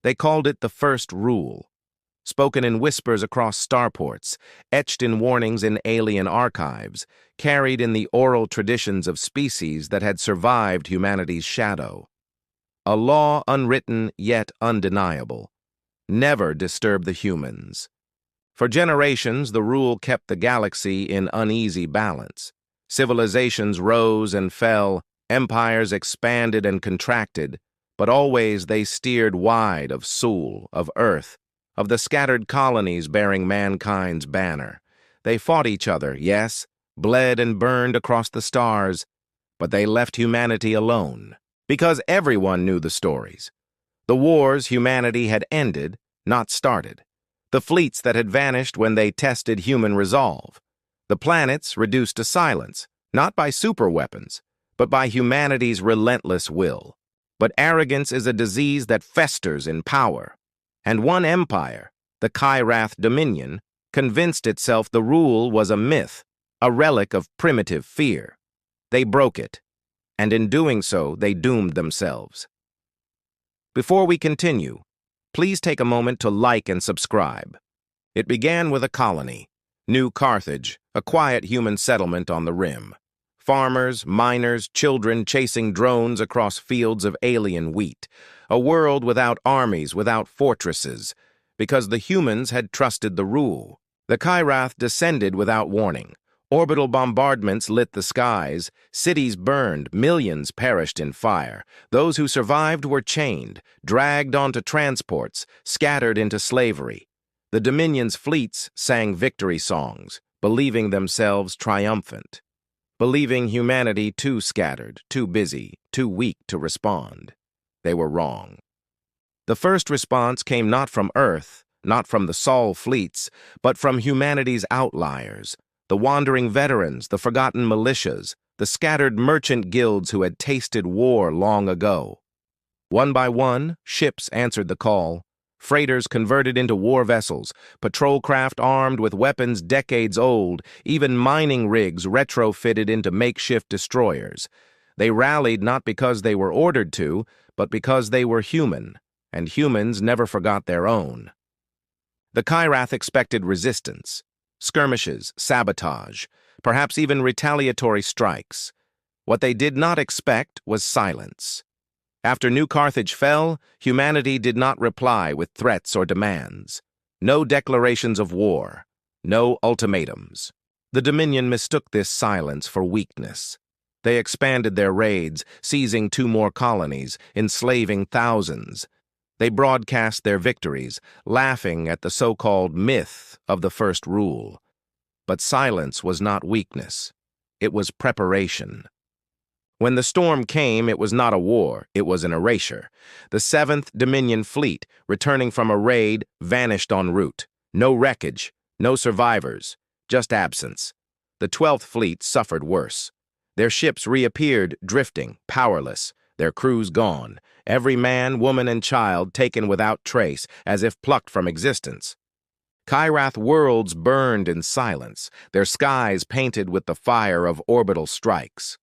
They called it the First Rule, spoken in whispers across starports, etched in warnings in alien archives, carried in the oral traditions of species that had survived humanity's shadow. A law unwritten yet undeniable. Never disturb the humans. For generations, the rule kept the galaxy in uneasy balance. Civilizations rose and fell, empires expanded and contracted, but always they steered wide of Sol, of Earth, of the scattered colonies bearing mankind's banner. They fought each other, yes, bled and burned across the stars, but they left humanity alone, because everyone knew the stories. The wars humanity had ended, not started. The fleets that had vanished when they tested human resolve. The planets reduced to silence, not by superweapons, but by humanity's relentless will. But arrogance is a disease that festers in power. And one empire, the Kyrath Dominion, convinced itself the rule was a myth, a relic of primitive fear. They broke it, and in doing so, they doomed themselves. Before we continue, please take a moment to like and subscribe. It began with a colony, New Carthage, a quiet human settlement on the rim. Farmers, miners, children chasing drones across fields of alien wheat. A world without armies, without fortresses, because the humans had trusted the rule. The Kyrath descended without warning. Orbital bombardments lit the skies, cities burned, millions perished in fire. Those who survived were chained, dragged onto transports, scattered into slavery. The Dominion's fleets sang victory songs, believing themselves triumphant, believing humanity too scattered, too busy, too weak to respond. They were wrong. The first response came not from Earth, not from the Sol fleets, but from humanity's outliers, the wandering veterans, the forgotten militias, the scattered merchant guilds who had tasted war long ago. One by one, ships answered the call, freighters converted into war vessels, patrol craft armed with weapons decades old, even mining rigs retrofitted into makeshift destroyers. They rallied not because they were ordered to, but because they were human, and humans never forgot their own. The Kyrath expected resistance. Skirmishes, sabotage, perhaps even retaliatory strikes. What they did not expect was silence. After New Carthage fell, humanity did not reply with threats or demands. No declarations of war, no ultimatums. The Dominion mistook this silence for weakness. They expanded their raids, seizing 2 more colonies, enslaving thousands. They broadcast their victories, laughing at the so-called myth of the First Rule. But silence was not weakness. It was preparation. When the storm came, it was not a war, it was an erasure. The 7th Dominion Fleet, returning from a raid, vanished en route. No wreckage, no survivors, just absence. The 12th Fleet suffered worse. Their ships reappeared, drifting, powerless, their crews gone. Every man, woman, and child taken without trace, as if plucked from existence. Kyrath worlds burned in silence, their skies painted with the fire of orbital strikes.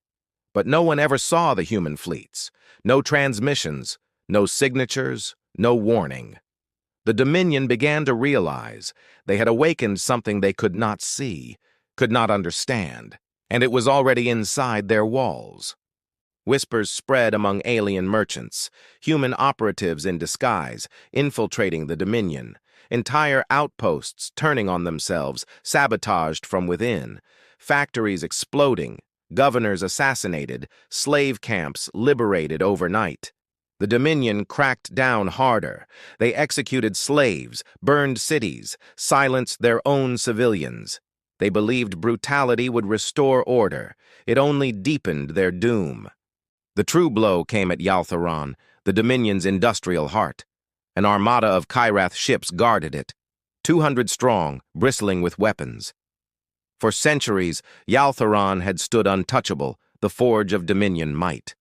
But no one ever saw the human fleets. No transmissions, no signatures, no warning. The Dominion began to realize they had awakened something they could not see, could not understand, and it was already inside their walls. Whispers spread among alien merchants, human operatives in disguise, infiltrating the Dominion, entire outposts turning on themselves, sabotaged from within, factories exploding, governors assassinated, slave camps liberated overnight. The Dominion cracked down harder. They executed slaves, burned cities, silenced their own civilians. They believed brutality would restore order. It only deepened their doom. The true blow came at Yaltharon, the Dominion's industrial heart. An armada of Kyrath ships guarded it, 200 strong, bristling with weapons. For centuries, Yaltharon had stood untouchable, the forge of Dominion might.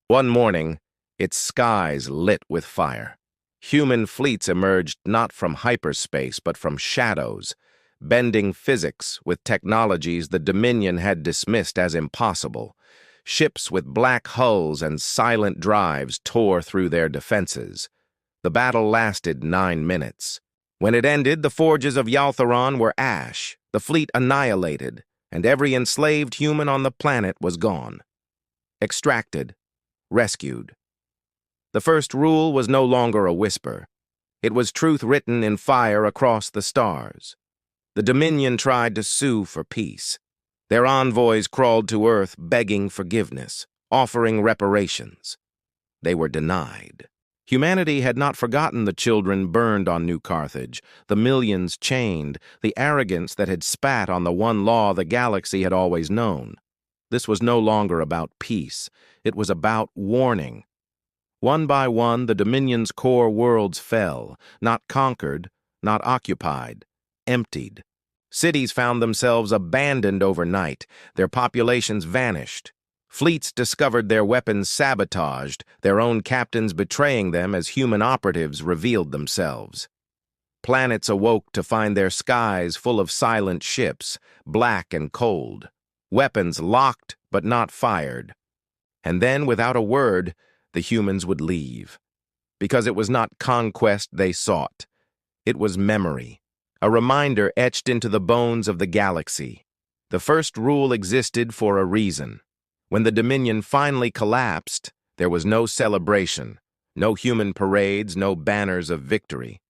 One morning, its skies lit with fire. Human fleets emerged not from hyperspace but from shadows, bending physics with technologies the Dominion had dismissed as impossible. Ships with black hulls and silent drives tore through their defenses. The battle lasted 9 minutes. When it ended, the forges of Yaltharon were ash, the fleet annihilated, and every enslaved human on the planet was gone. Extracted, rescued. The first rule was no longer a whisper. It was truth written in fire across the stars. The Dominion tried to sue for peace. Their envoys crawled to Earth begging forgiveness, offering reparations. They were denied. Humanity had not forgotten the children burned on New Carthage, the millions chained, the arrogance that had spat on the one law the galaxy had always known. This was no longer about peace. It was about warning. One by one, the Dominion's core worlds fell, not conquered, not occupied, emptied. Cities found themselves abandoned overnight. Their populations vanished. Fleets discovered their weapons sabotaged, their own captains betraying them as human operatives revealed themselves. Planets awoke to find their skies full of silent ships, black and cold. Weapons locked but not fired. And then, without a word, the humans would leave. Because it was not conquest they sought. It was memory, a reminder etched into the bones of the galaxy. The first rule existed for a reason. When the Dominion finally collapsed, there was no celebration, no human parades, no banners of victory.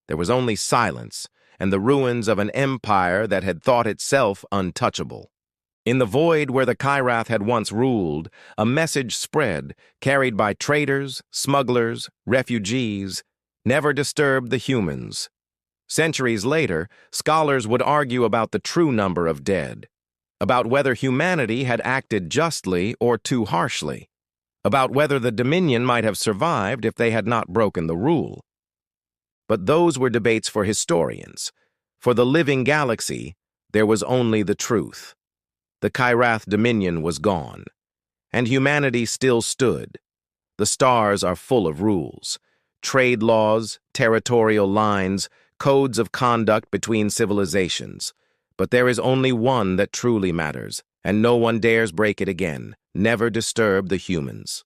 There was only silence and the ruins of an empire that had thought itself untouchable. In the void where the Kyrath had once ruled, a message spread, carried by traders, smugglers, refugees, never disturbed the humans. Centuries later, scholars would argue about the true number of dead, about whether humanity had acted justly or too harshly, about whether the Dominion might have survived if they had not broken the rule. But those were debates for historians. For the living galaxy, there was only the truth. The Kyrath Dominion was gone, and humanity still stood. The stars are full of rules, trade laws, territorial lines, codes of conduct between civilizations. But there is only one that truly matters, and no one dares break it again. Never disturb the humans.